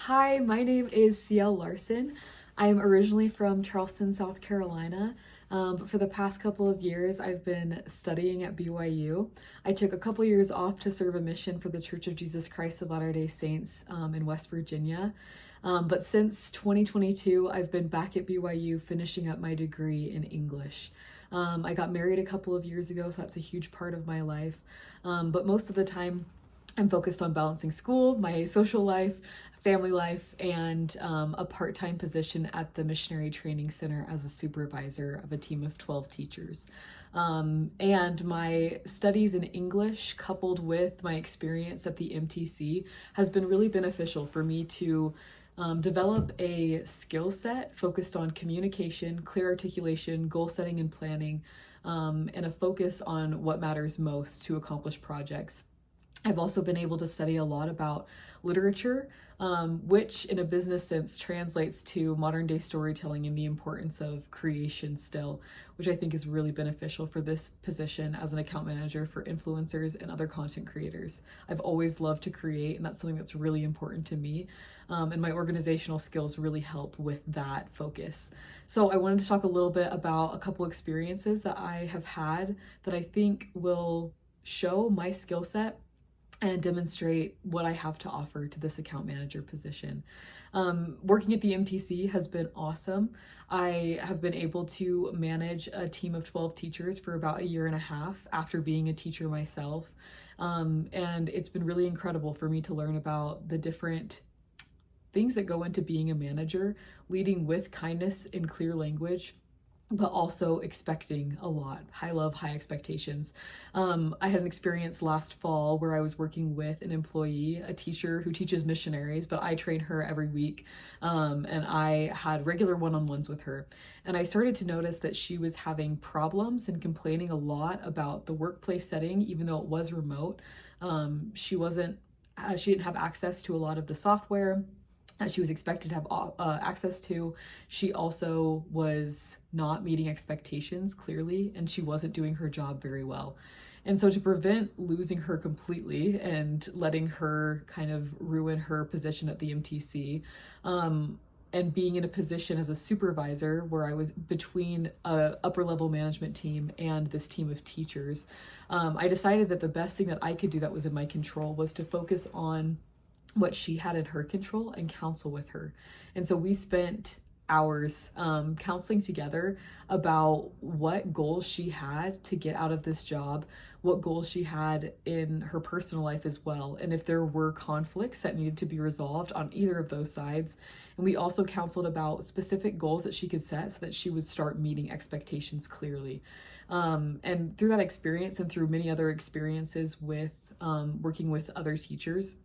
Hi, my name is CL Larson. I'm originally from Charleston, South Carolina, but for the past couple of years, I've been studying at BYU. I took a couple years off to serve a mission for the Church of Jesus Christ of Latter-day Saints in West Virginia. But since 2022, I've been back at BYU finishing up my degree in English. I got married a couple of years ago, so that's a huge part of my life. But most of the time, I'm focused on balancing school, my social life, family life, and a part time position at the Missionary Training Center as a supervisor of a team of 12 teachers. And my studies in English, coupled with my experience at the MTC, has been really beneficial for me to develop a skill set focused on communication, clear articulation, goal setting, and planning, and a focus on what matters most to accomplish projects. I've also been able to study a lot about literature, which in a business sense translates to modern day storytelling and the importance of creation still, which I think is really beneficial for this position as an account manager for influencers and other content creators. I've always loved to create, and that's something that's really important to me. And my organizational skills really help with that focus. So I wanted to talk a little bit about a couple experiences that I have had that I think will show my skill set and demonstrate what I have to offer to this account manager position. Working at the MTC has been awesome. I have been able to manage a team of 12 teachers for about a year and a half after being a teacher myself. And it's been really incredible for me to learn about the different things that go into being a manager, leading with kindness and clear language, but also expecting a lot. High love, high expectations. I had an experience last fall where I was working with an employee, a teacher who teaches missionaries, but I train her every week. And I had regular one-on-ones with her. And I started to notice that she was having problems and complaining a lot about the workplace setting, even though it was remote. She didn't have access to a lot of the software that she was expected to have access to. She also was not meeting expectations clearly, and she wasn't doing her job very well. And so to prevent losing her completely and letting her kind of ruin her position at the MTC, and being in a position as a supervisor where I was between a upper level management team and this team of teachers, I decided that the best thing that I could do that was in my control was to focus on what she had in her control and counsel with her. And so we spent hours counseling together about what goals she had to get out of this job, what goals she had in her personal life as well, and if there were conflicts that needed to be resolved on either of those sides. And we also counseled about specific goals that she could set so that she would start meeting expectations clearly. And through that experience and through many other experiences with working with other teachers,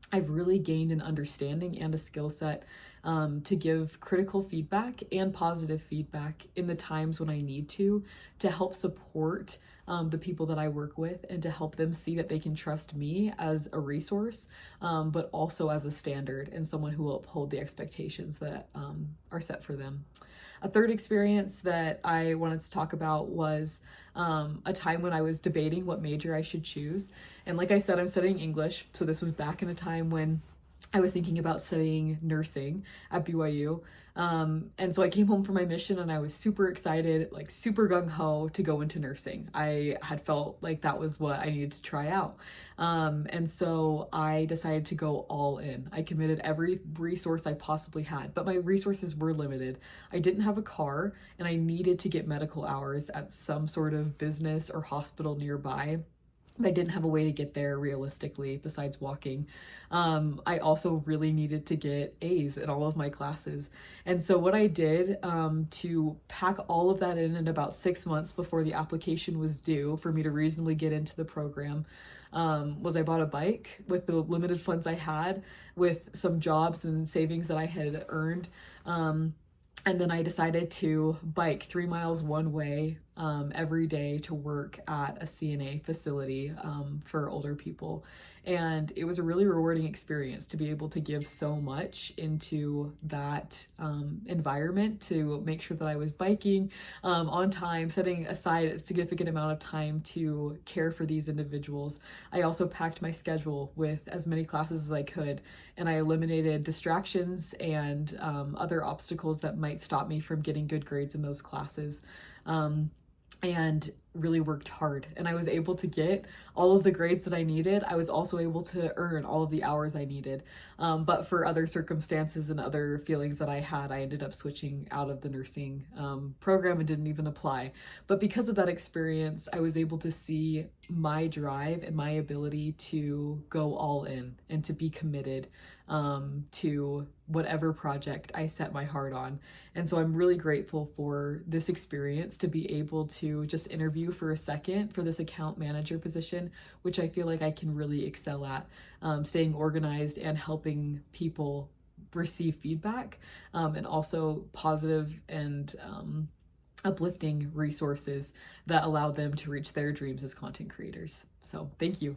I've really gained an understanding and a skill set to give critical feedback and positive feedback in the times when I need to help support the people that I work with and to help them see that they can trust me as a resource, but also as a standard and someone who will uphold the expectations that are set for them. A third experience that I wanted to talk about was a time when I was debating what major I should choose. And like I said, I'm studying English, so this was back in a time when I was thinking about studying nursing at BYU. And so I came home from my mission and I was super excited, like super gung-ho to go into nursing. I had felt like that was what I needed to try out. And so I decided to go all in. I committed every resource I possibly had, but my resources were limited. I didn't have a car and I needed to get medical hours at some sort of business or hospital nearby. I didn't have a way to get there realistically besides walking. I also really needed to get A's in all of my classes. And so what I did to pack all of that in about 6 months before the application was due for me to reasonably get into the program, was I bought a bike with the limited funds I had, with some jobs and savings that I had earned. And then I decided to bike 3 miles one way every day to work at a CNA facility for older people. And it was a really rewarding experience to be able to give so much into that environment, to make sure that I was biking on time, setting aside a significant amount of time to care for these individuals. I also packed my schedule with as many classes as I could, and I eliminated distractions and other obstacles that might stop me from getting good grades in those classes. And really worked hard, and I was able to get all of the grades that I needed. I was also able to earn all of the hours I needed, but for other circumstances and other feelings that I had, I ended up switching out of the nursing program and didn't even apply. But because of that experience, I was able to see my drive and my ability to go all in and to be committed to whatever project I set my heart on. And so I'm really grateful for this experience, to be able to just interview for a second for this account manager position, which I feel like I can really excel at, staying organized and helping people receive feedback, and also positive and uplifting resources that allow them to reach their dreams as content creators. So thank you.